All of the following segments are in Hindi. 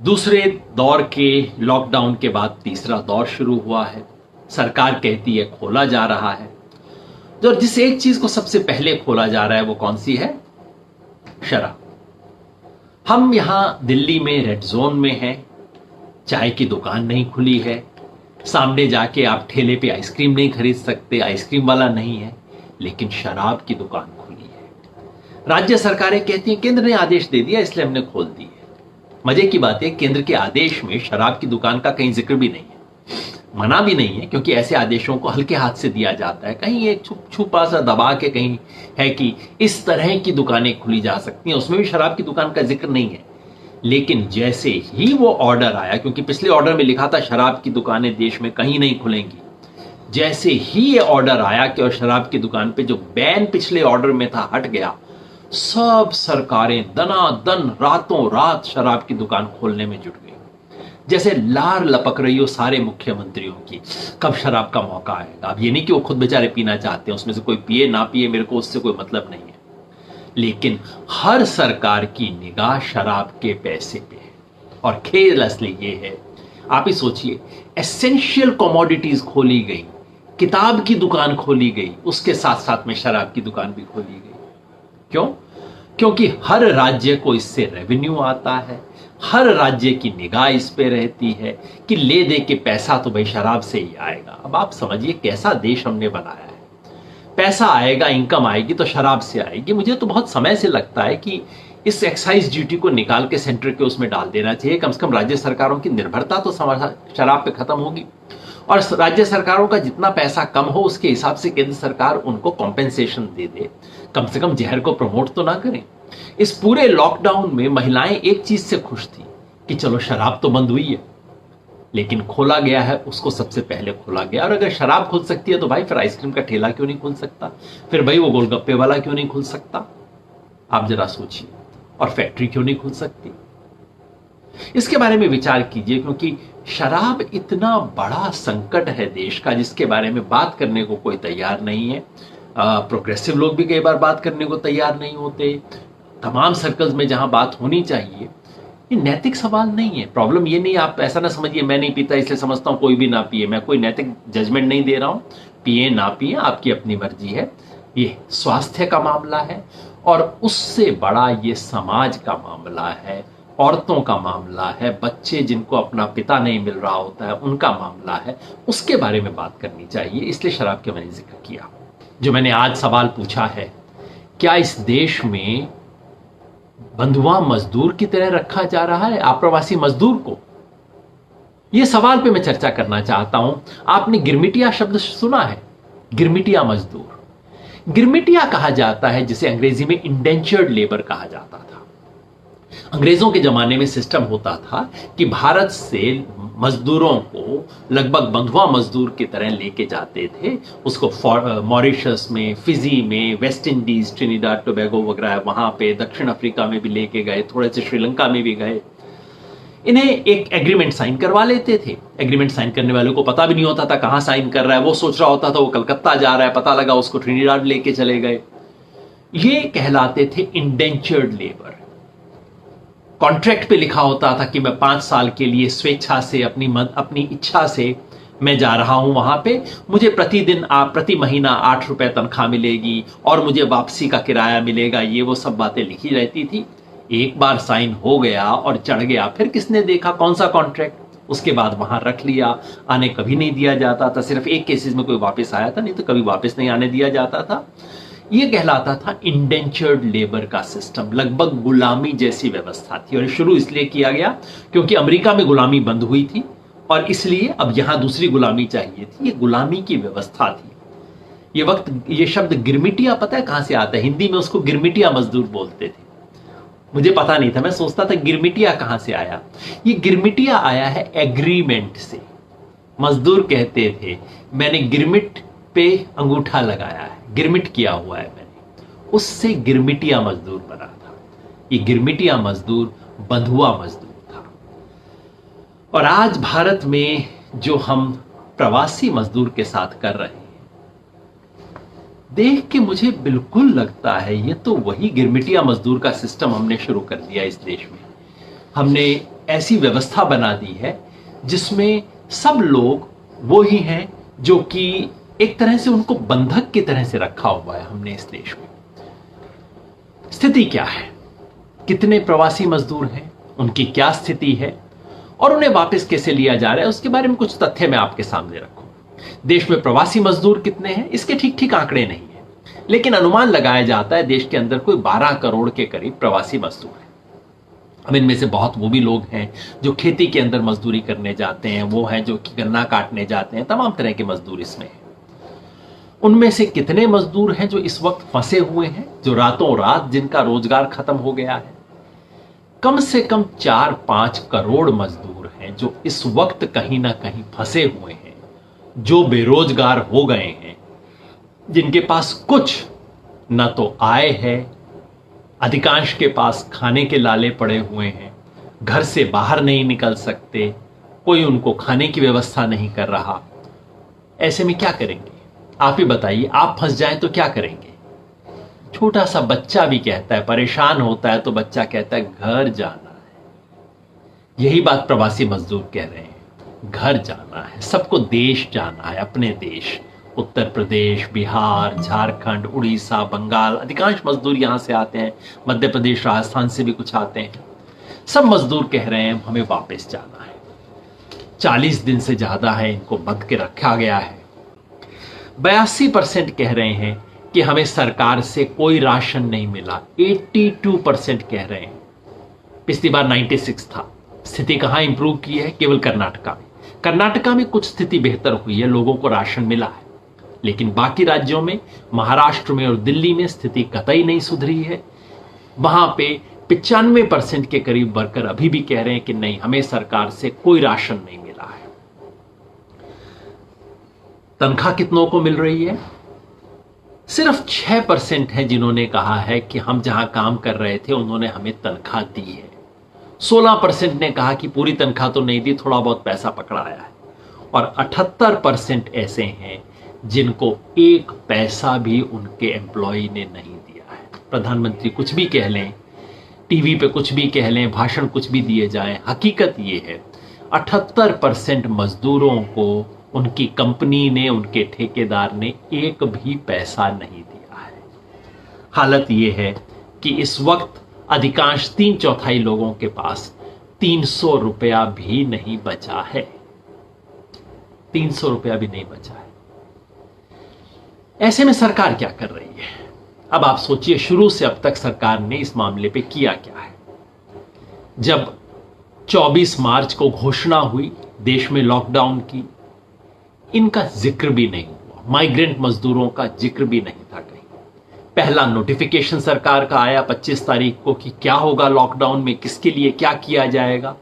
दूसरे दौर के लॉकडाउन के बाद तीसरा दौर शुरू हुआ है। सरकार कहती है खोला जा रहा है। जो जिस एक चीज को सबसे पहले खोला जा रहा है वो कौन सी है? शराब। हम यहां दिल्ली में रेड जोन में हैं। चाय की दुकान नहीं खुली है। सामने जाके आप ठेले पे आइसक्रीम नहीं खरीद सकते, आइसक्रीम वाला नहीं है, लेकिन शराब की दुकान खुली है। राज्य सरकारें कहती हैं केंद्र ने आदेश दे दिया इसलिए हमने खोल दी है। मजे की बात है केंद्र के आदेश में शराब की दुकान का कहीं जिक्र भी नहीं है, मना भी नहीं है, क्योंकि ऐसे आदेशों को हल्के हाथ से दिया जाता है। कहीं एक छुपा सा दबा के कहीं है कि इस तरह की दुकानें खुली जा सकती हैं, उसमें भी शराब की दुकान का जिक्र नहीं है। लेकिन जैसे ही वो ऑर्डर आया, क्योंकि पिछले ऑर्डर में लिखा था शराब की दुकानें देश में कहीं नहीं खुलेंगी, जैसे ही ये ऑर्डर आया कि और शराब की दुकान पे जो बैन पिछले ऑर्डर में था हट गया, सब सरकारें दनादन रातों रात शराब की दुकान खोलने में जुट गई। जैसे लार लपक रही हो सारे मुख्यमंत्रियों की, कब शराब का मौका आएगा। अब ये नहीं कि वो खुद बेचारे पीना चाहते हैं, उसमें से कोई पिए ना पिए मेरे को उससे कोई मतलब नहीं है, लेकिन हर सरकार की निगाह शराब के पैसे पे है। और खेल असली ये है, आप ही सोचिए, एसेंशियल कमोडिटीज खोली गई, किताब की दुकान खोली गई, उसके साथ साथ में शराब की दुकान भी खोली गई। क्यों? क्योंकि हर राज्य को इससे रेवेन्यू आता है, हर राज्य की निगाह इस पे रहती है कि ले दे के पैसा तो भाई शराब से ही आएगा। अब आप समझिए कैसा देश हमने बनाया है। पैसा आएगा, इनकम आएगी तो शराब से आएगी। मुझे तो बहुत समय से लगता है कि इस एक्साइज ड्यूटी को निकाल के सेंटर के उसमें डाल देना चाहिए। कम से कम राज्य सरकारों की निर्भरता तो शराब पे खत्म होगी, और राज्य सरकारों का जितना पैसा कम हो उसके हिसाब से केंद्र सरकार उनको कॉम्पेंसेशन दे दे। कम से कम जहर को प्रमोट तो ना करें। इस पूरे लॉकडाउन में महिलाएं एक चीज से खुश थी कि चलो शराब तो बंद हुई है, लेकिन खोला गया है उसको सबसे पहले खोला गया। और अगर शराब खुल सकती है तो भाई फिर आइसक्रीम का ठेला क्यों नहीं खुल सकता? फिर भाई वो गोलगप्पे वाला क्यों नहीं खुल सकता? आप जरा सोचिए। और फैक्ट्री क्यों नहीं खुल सकती? इसके बारे में विचार कीजिए, क्योंकि शराब इतना बड़ा संकट है देश का जिसके बारे में बात करने को कोई तैयार नहीं है। प्रोग्रेसिव लोग भी कई बार बात करने को तैयार नहीं होते। तमाम सर्कल्स में जहां बात होनी चाहिए, ये नैतिक सवाल नहीं है। प्रॉब्लम ये नहीं, आप ऐसा ना समझिए मैं नहीं पीता इसलिए समझता हूं कोई भी ना पिए। मैं कोई नैतिक जजमेंट नहीं दे रहा हूं। पिए ना पिए आपकी अपनी मर्जी है। ये स्वास्थ्य का मामला है, और उससे बड़ा ये समाज का मामला है, औरतों का मामला है, बच्चे जिनको अपना पिता नहीं मिल रहा होता है उनका मामला है। उसके बारे में बात करनी चाहिए, इसलिए शराब के मैंने जिक्र किया। जो मैंने आज सवाल पूछा है, क्या इस देश में बंधुआ मजदूर की तरह रखा जा रहा है आप्रवासी मजदूर को? यह सवाल पे मैं चर्चा करना चाहता हूं। आपने गिरमिटिया शब्द सुना है? गिरमिटिया मजदूर, गिरमिटिया कहा जाता है जिसे अंग्रेजी में इंडेंचर्ड लेबर कहा जाता था। अंग्रेजों के जमाने में सिस्टम होता था कि भारत से मजदूरों को लगभग बंधुआ मजदूर की तरह लेके जाते थे। उसको मॉरिशस में, फिजी में, वेस्ट इंडीज, ट्रिनिडाद टोबैगो वगैरह वहां पे, दक्षिण अफ्रीका में भी लेके गए, थोड़े से श्रीलंका में भी गए। इन्हें एक एग्रीमेंट साइन करवा लेते थे। एग्रीमेंट साइन करने वालों को पता भी नहीं होता था कहां साइन कर रहा है। वो सोच रहा होता था वो कलकत्ता जा रहा है, पता लगा उसको ट्रिनिडाद लेके चले गए। ये कहलाते थे इंडेंचर्ड लेबर। कॉन्ट्रैक्ट पे लिखा होता था कि मैं 5 साल के लिए स्वेच्छा से, अपनी इच्छा से मैं जा रहा हूं वहां पे। मुझे प्रतिदिन प्रति महीना 8 रुपए तनख्वाह मिलेगी और मुझे वापसी का किराया मिलेगा। ये वो सब बातें लिखी रहती थी। एक बार साइन हो गया और चढ़ गया, फिर किसने देखा कौन सा कॉन्ट्रैक्ट? उसके बाद वहां रख लिया। आने कभी नहीं दिया जाता था। सिर्फ एक केसेस में कोई वापस आया था, नहीं तो कभी वापस नहीं आने दिया जाता था। यह कहलाता था इंडेंचर्ड लेबर का सिस्टम। लगभग गुलामी जैसी व्यवस्था थी, और शुरू इसलिए किया गया क्योंकि अमेरिका में गुलामी बंद हुई थी और इसलिए अब यहां दूसरी गुलामी चाहिए थी। ये गुलामी की व्यवस्था थी। ये शब्द गिरमिटिया पता है कहां से आता है? हिंदी में उसको गिरमिटिया मजदूर बोलते थे। मुझे पता नहीं था, मैं सोचता था गिरमिटिया कहां से आया। ये गिरमिटिया आया है एग्रीमेंट से। मजदूर कहते थे मैंने गिरमिट पे अंगूठा लगाया है, गिरमिट किया हुआ है मैंने, उससे गिरमिटिया मजदूर बना था। ये गिरमिटिया मजदूर बंधुआ मजदूर था। और आज भारत में जो हम प्रवासी मजदूर के साथ कर रहे हैं, देख के मुझे बिल्कुल लगता है ये तो वही गिरमिटिया मजदूर का सिस्टम हमने शुरू कर दिया इस देश में। हमने ऐसी व्यवस्था बना दी है जिसमें सब लोग वो ही हैं जो कि एक तरह से उनको बंधक की तरह से रखा हुआ है हमने इस देश में। स्थिति क्या है, कितने प्रवासी मजदूर हैं, उनकी क्या स्थिति है और उन्हें वापस कैसे लिया जा रहा है, उसके बारे में कुछ तथ्य मैं आपके सामने रखूं। देश में प्रवासी मजदूर कितने हैं इसके ठीक ठीक आंकड़े नहीं है, लेकिन अनुमान लगाया जाता है देश के अंदर कोई 12 करोड़ के करीब प्रवासी मजदूर हैं। अब इनमें से बहुत वो भी लोग हैं जो खेती के अंदर मजदूरी करने जाते हैं, वो हैं जो गन्ना काटने जाते हैं, तमाम तरह के मजदूर इसमें हैं। उनमें से कितने मजदूर हैं जो इस वक्त फंसे हुए हैं, जो रातों रात जिनका रोजगार खत्म हो गया है? कम से कम 4-5 करोड़ मजदूर हैं जो इस वक्त कहीं ना कहीं फंसे हुए हैं, जो बेरोजगार हो गए हैं, जिनके पास कुछ न तो आय है, अधिकांश के पास खाने के लाले पड़े हुए हैं, घर से बाहर नहीं निकल सकते, कोई उनको खाने की व्यवस्था नहीं कर रहा। ऐसे में क्या करेंगे आप ही बताइए, आप फंस जाएं तो क्या करेंगे? छोटा सा बच्चा भी कहता है, परेशान होता है तो बच्चा कहता है घर जाना है। यही बात प्रवासी मजदूर कह रहे हैं, घर जाना है, सबको देश जाना है, अपने देश। उत्तर प्रदेश, बिहार, झारखंड, उड़ीसा, बंगाल, अधिकांश मजदूर यहां से आते हैं, मध्य प्रदेश, राजस्थान से भी कुछ आते हैं। सब मजदूर कह रहे हैं हमें वापस जाना है। 40 दिन से ज्यादा है इनको बंध के रखा गया है। 82% कह रहे हैं कि हमें सरकार से कोई राशन नहीं मिला। 82% कह रहे हैं। पिछली बार 96 था। स्थिति कहां इंप्रूव की है? केवल कर्नाटका में। कर्नाटका में कुछ स्थिति बेहतर हुई है, लोगों को राशन मिला है, लेकिन बाकी राज्यों में, महाराष्ट्र में और दिल्ली में स्थिति कतई नहीं सुधरी है। वहां पे 95% के करीब वर्कर अभी भी कह रहे हैं कि नहीं, हमें सरकार से कोई राशन नहीं मिला है। तनख्वाह कितनों को मिल रही है? सिर्फ 6% है जिन्होंने कहा है कि हम जहां काम कर रहे थे उन्होंने हमें तनख्वाह दी है। 16% ने कहा कि पूरी तनख्वाह तो नहीं दी, थोड़ा बहुत पैसा पकड़ाया है। और 78% ऐसे हैं जिनको एक पैसा भी उनके एम्प्लॉय ने नहीं दिया है। प्रधानमंत्री कुछ भी कह लें, टीवी पे कुछ भी कह लें, भाषण कुछ भी दिए जाएं, हकीकत ये है 78% मजदूरों को उनकी कंपनी ने, उनके ठेकेदार ने एक भी पैसा नहीं दिया है। हालत ये है कि इस वक्त अधिकांश 3/4 लोगों के पास 300 रुपया भी नहीं बचा है। 300 रुपया भी नहीं बचा है। ऐसे में सरकार क्या कर रही है? अब आप सोचिए, शुरू से अब तक सरकार ने इस मामले पे किया क्या है? जब 24 मार्च को घोषणा हुई देश में लॉकडाउन की, इनका जिक्र भी नहीं हुआ। माइग्रेंट मजदूरों का जिक्र भी नहीं था कहीं। पहला नोटिफिकेशन सरकार का आया 25 तारीख को कि क्या होगा लॉकडाउन में, किसके लिए क्या किया जाएगा।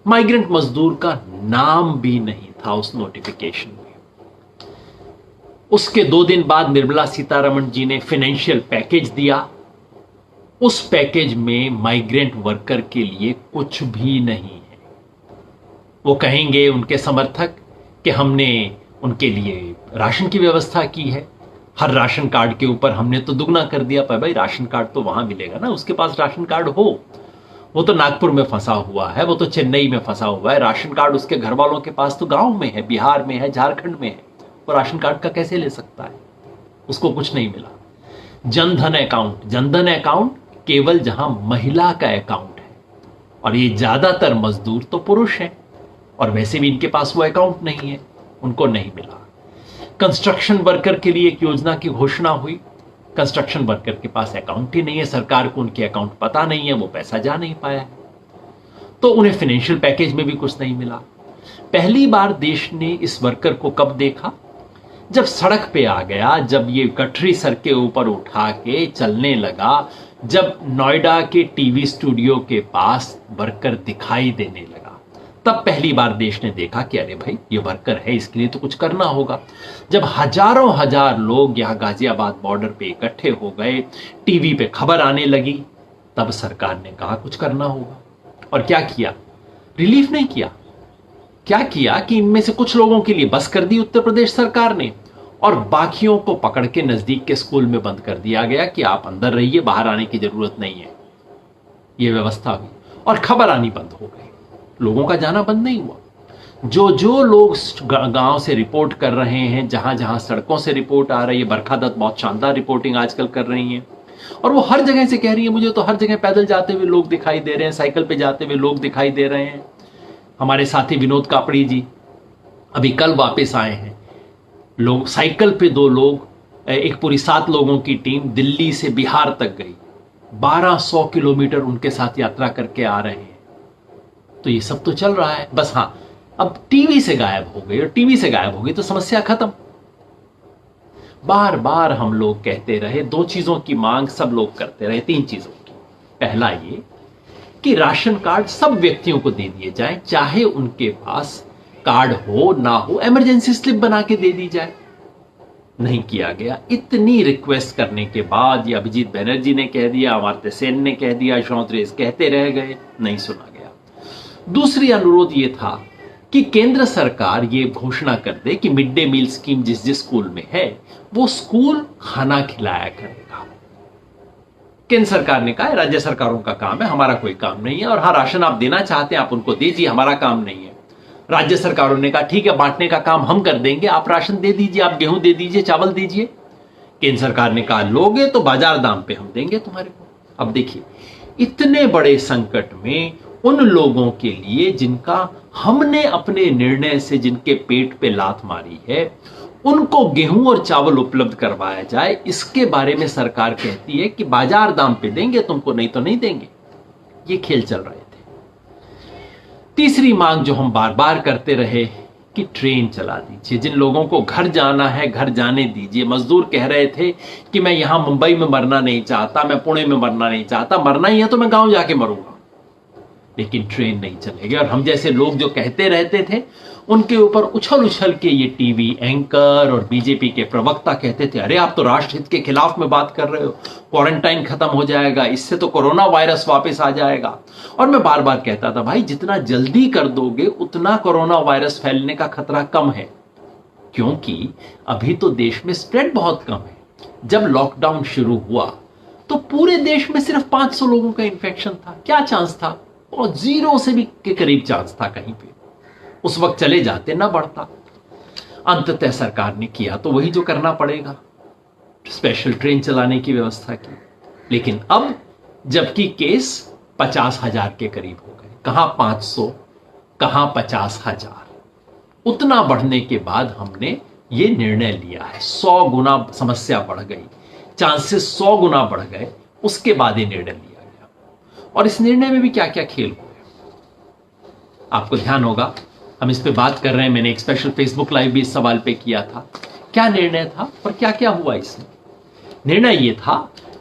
माइग्रेंट मजदूर का नाम भी नहीं था उस नोटिफिकेशन में। उसके 2 दिन बाद निर्मला सीतारमण जी ने फाइनेंशियल पैकेज दिया। उस पैकेज में माइग्रेंट वर्कर के लिए कुछ भी नहीं है। वो कहेंगे उनके समर्थक कि हमने उनके लिए राशन की व्यवस्था की है, हर राशन कार्ड के ऊपर हमने तो दुगना कर दिया। पर भाई राशन कार्ड तो वहां मिलेगा ना, उसके पास राशन कार्ड हो। वो तो नागपुर में फंसा हुआ है, वो तो चेन्नई में फंसा हुआ है। राशन कार्ड उसके घर वालों के पास तो गांव में है, बिहार में है, झारखंड में है। वो राशन कार्ड का कैसे ले सकता है? उसको कुछ नहीं मिला। जनधन अकाउंट केवल जहां महिला का अकाउंट है, और ये ज्यादातर मजदूर तो पुरुष हैं, और वैसे भी इनके पास वो अकाउंट नहीं है, उनको नहीं मिला। कंस्ट्रक्शन वर्कर के लिए एक योजना की घोषणा हुई। कंस्ट्रक्शन वर्कर के पास अकाउंट ही नहीं है, सरकार को उनके अकाउंट पता नहीं है, वो पैसा जा नहीं पाया है, तो उन्हें फाइनेंशियल पैकेज में भी कुछ नहीं मिला। पहली बार देश ने इस वर्कर को कब देखा? जब सड़क पे आ गया, जब ये गठरी सर के ऊपर उठा के चलने लगा, जब नोएडा के टीवी स्टूडियो के पास वर्कर दिखाई देने लगा, तब पहली बार देश ने देखा कि अरे भाई ये वर्कर है, इसके लिए तो कुछ करना होगा। जब हजारों हजार लोग यहां गाजियाबाद बॉर्डर पे इकट्ठे हो गए, टीवी पे खबर आने लगी, तब सरकार ने कहा कुछ करना होगा। और क्या किया? रिलीफ नहीं किया। क्या किया कि इनमें से कुछ लोगों के लिए बस कर दी उत्तर प्रदेश सरकार ने, और बाकियों को पकड़ के नजदीक के स्कूल में बंद कर दिया गया कि आप अंदर रहिए, बाहर आने की जरूरत नहीं है। यह व्यवस्था हुई और खबर आनी बंद हो गई। लोगों का जाना बंद नहीं हुआ। जो जो लोग गांव से रिपोर्ट कर रहे हैं, जहां जहां सड़कों से रिपोर्ट आ रही है, बरखा दत्त बहुत शानदार रिपोर्टिंग आजकल कर रही हैं, और वो हर जगह से कह रही है मुझे तो हर जगह पैदल जाते हुए लोग दिखाई दे रहे हैं, साइकिल पे जाते हुए लोग दिखाई दे रहे हैं। हमारे साथी विनोद कापड़ी जी अभी कल वापस आए हैं, लोग साइकिल पे, 2 लोग, एक पूरी 7 लोगों की टीम दिल्ली से बिहार तक गई, 1200 किलोमीटर उनके साथ यात्रा करके आ रहे हैं। तो ये सब तो चल रहा है, बस हाँ अब टीवी से गायब हो गई, और टीवी से गायब हो गई तो समस्या खत्म। बार बार हम लोग कहते रहे, 2 चीजों की मांग सब लोग करते रहे, 3 चीजों की। पहला ये कि राशन कार्ड सब व्यक्तियों को दे दिए जाए, चाहे उनके पास कार्ड हो ना हो, इमरजेंसी स्लिप बना के दे दी जाए। नहीं किया गया। इतनी रिक्वेस्ट करने के बाद ये अभिजीत बैनर्जी ने कह दिया, अमर्त्य सेन ने कह दिया, चौधरी कहते रह गए, नहीं सुना गया। दूसरी अनुरोध ये था कि केंद्र सरकार ये घोषणा कर दे कि मिड डे मील स्कीम जिस जिस स्कूल में है वो स्कूल खाना खिलाया करेगा। केंद्र सरकार ने कहा राज्य सरकारों का काम है, हमारा कोई काम नहीं है, और हाँ राशन आप देना चाहते हैं आप उनको दीजिए, हमारा काम नहीं है। राज्य सरकारों ने कहा ठीक है बांटने का काम हम कर देंगे, आप राशन दे दीजिए, आप गेहूं दे दीजिए, चावल दीजिए। केंद्र सरकार ने कहा लोगे तो बाजार दाम पे हम देंगे तुम्हारे को। अब देखिए इतने बड़े संकट में उन लोगों के लिए जिनका हमने अपने निर्णय से जिनके पेट पे लात मारी है, उनको गेहूं और चावल उपलब्ध करवाया जाए, इसके बारे में सरकार कहती है कि बाजार दाम पे देंगे तुमको, नहीं तो नहीं देंगे। ये खेल चल रहे थे। तीसरी मांग जो हम बार बार करते रहे कि ट्रेन चला दीजिए, जिन लोगों को घर जाना है घर जाने दीजिए। मजदूर कह रहे थे कि मैं यहां मुंबई में मरना नहीं चाहता, मैं पुणे में मरना नहीं चाहता, मरना ही है तो मैं गांव जाके मरूंगा, लेकिन ट्रेन नहीं चलेगी। और हम जैसे लोग जो कहते रहते थे उनके ऊपर उछल उछल के ये टीवी एंकर और बीजेपी के प्रवक्ता कहते थे अरे आप तो राष्ट्रहित के खिलाफ में बात कर रहे हो, क्वारंटाइन खत्म हो जाएगा, इससे तो कोरोना वायरस वापस आ जाएगा। और मैं बार बार कहता था भाई जितना जल्दी कर दोगे उतना कोरोना वायरस फैलने का खतरा कम है, क्योंकि अभी तो देश में स्प्रेड बहुत कम है। जब लॉकडाउन शुरू हुआ तो पूरे देश में सिर्फ 500 लोगों का इंफेक्शन था। क्या चांस था? और 0 से भी के करीब चांस था कहीं पे। उस वक्त चले जाते ना बढ़ता। अंततः सरकार ने किया तो वही जो करना पड़ेगा, स्पेशल ट्रेन चलाने की व्यवस्था की। लेकिन अब जबकि केस 50,000 के करीब हो गए, कहां 500 कहां 50,000, उतना बढ़ने के बाद हमने ये निर्णय लिया है। 100 गुना समस्या बढ़ गई, चांसेस 100 गुना बढ़ गए, उसके बाद ये निर्णय लिया गया। और इस निर्णय में भी क्या क्या खेल हुए आपको ध्यान होगा, हम इस पे बात कर रहे हैं। मैंने एक स्पेशल फेसबुक लाइव भी इस सवाल पे किया था, क्या निर्णय था और क्या क्या हुआ इसमें। निर्णय ये था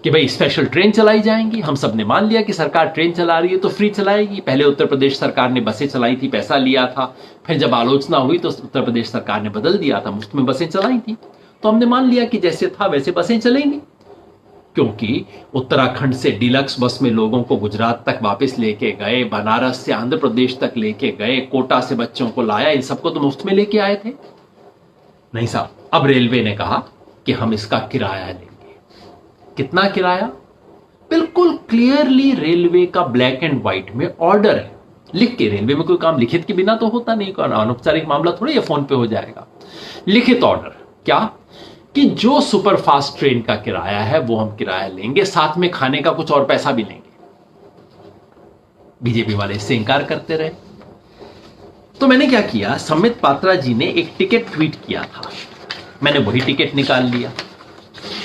कि भाई स्पेशल ट्रेन चलाई जाएंगी। हम सब ने मान लिया कि सरकार ट्रेन चला रही है तो फ्री चलाएगी। पहले उत्तर प्रदेश सरकार ने बसें चलाई थी, पैसा लिया था, फिर जब आलोचना हुई तो उत्तर प्रदेश सरकार ने बदल दिया था, मुफ्त में बसें चलाई थी। तो हमने मान लिया कि जैसे था वैसे बसें चलेंगी, क्योंकि उत्तराखंड से डीलक्स बस में लोगों को गुजरात तक वापस लेके गए, बनारस से आंध्र प्रदेश तक लेके गए, कोटा से बच्चों को लाया, इन सबको तो मुफ्त में लेके आए थे। नहीं साहब, अब रेलवे ने कहा कि हम इसका किराया लेंगे। कितना किराया? बिल्कुल क्लियरली रेलवे का ब्लैक एंड व्हाइट में ऑर्डर है, लिख के। रेलवे में कोई काम लिखित के बिना तो होता नहीं, अनौपचारिक मामला थोड़ी ये फोन पे हो जाएगा। लिखित ऑर्डर क्या कि जो सुपर फास्ट ट्रेन का किराया है वो हम किराया लेंगे, साथ में खाने का कुछ और पैसा भी लेंगे। बीजेपी वाले इससे इंकार करते रहे। तो मैंने क्या किया, संबित पात्रा जी ने एक टिकट ट्वीट किया था, मैंने वही टिकट निकाल लिया।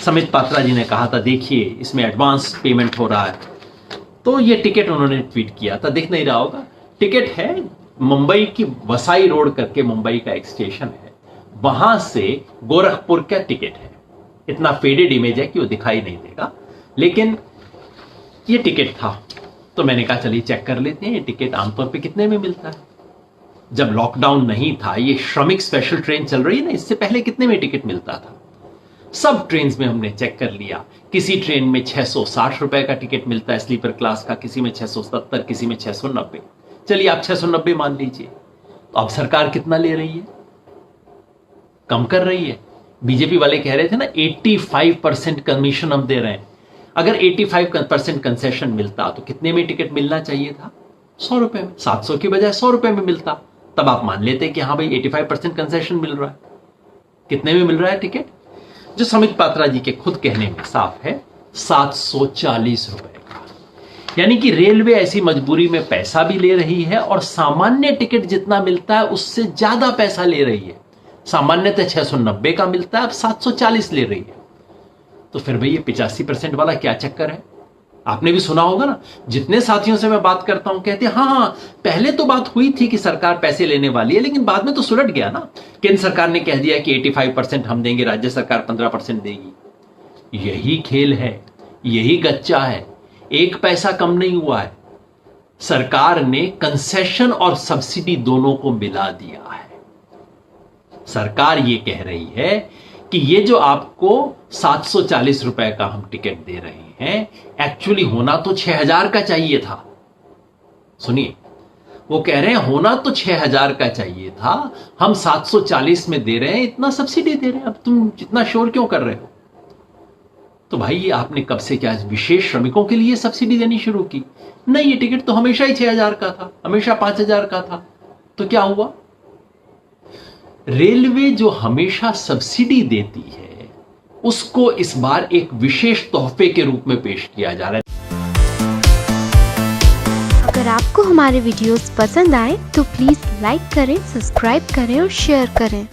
संबित पात्रा जी ने कहा था देखिए इसमें एडवांस पेमेंट हो रहा है, तो ये टिकट उन्होंने ट्वीट किया था, दिख नहीं रहा होगा। टिकट है मुंबई की वसाई रोड करके मुंबई का एक स्टेशन है, वहां से गोरखपुर का टिकट है। इतना फेडेड इमेज है कि वो दिखाई नहीं देगा, लेकिन ये टिकट था। तो मैंने कहा चलिए चेक कर लेते हैं ये टिकट आमतौर पे कितने में मिलता है। जब लॉकडाउन नहीं था, ये श्रमिक स्पेशल ट्रेन चल रही है ना, इससे पहले कितने में टिकट मिलता था। सब ट्रेन में हमने चेक कर लिया। किसी ट्रेन में 660 रुपए का टिकट मिलता है स्लीपर क्लास का, किसी में 670, किसी में 690। चलिए आप 690 मान लीजिए। तो अब सरकार कितना ले रही है? कम कर रही है। बीजेपी वाले कह रहे थे ना 85% कमीशन हम दे रहे हैं। अगर 85% कंसेशन मिलता तो कितने में टिकट मिलना चाहिए था? 100 रुपए में, 700 की बजाय 100 रुपए में मिलता, तब आप मान लेते कि हाँ भाई 85% कंसेशन मिल रहा है। कितने में मिल रहा है टिकट? जो समित पात्रा जी के खुद कहने में साफ है, 740 रुपए का। यानी कि रेलवे ऐसी मजबूरी में पैसा भी ले रही है और सामान्य टिकट जितना मिलता है उससे ज्यादा पैसा ले रही है। सामान्यतः 690 का मिलता है, अब 740 ले रही है। तो फिर भाई ये 85% वाला क्या चक्कर है? आपने भी सुना होगा ना, जितने साथियों से मैं बात करता हूं कहते हैं हाँ, पहले तो बात हुई थी कि सरकार पैसे लेने वाली है, लेकिन बाद में तो सुलट गया ना। केंद्र सरकार ने कह दिया कि 85% हम देंगे, राज्य सरकार 15% देगी। यही खेल है, यही गच्चा है, एक पैसा कम नहीं हुआ है। सरकार ने कंसेशन और सब्सिडी दोनों को मिला दिया है। सरकार ये कह रही है कि ये जो आपको 740 रुपए का हम टिकट दे रहे हैं, एक्चुअली होना तो 6000 का चाहिए था। सुनिए, वो कह रहे हैं होना तो 6000 का चाहिए था, हम 740 में दे रहे हैं, इतना सब्सिडी दे रहे हैं, अब तुम इतना शोर क्यों कर रहे हो? तो भाई ये आपने कब से क्या विशेष श्रमिकों के लिए सब्सिडी देनी शुरू की? नहीं, ये टिकट तो हमेशा ही 6000 का था, हमेशा 5000 का था। तो क्या हुआ? रेलवे जो हमेशा सब्सिडी देती है उसको इस बार एक विशेष तोहफे के रूप में पेश किया जा रहा है। अगर आपको हमारे वीडियोस पसंद आए तो प्लीज लाइक करें, सब्सक्राइब करें और शेयर करें।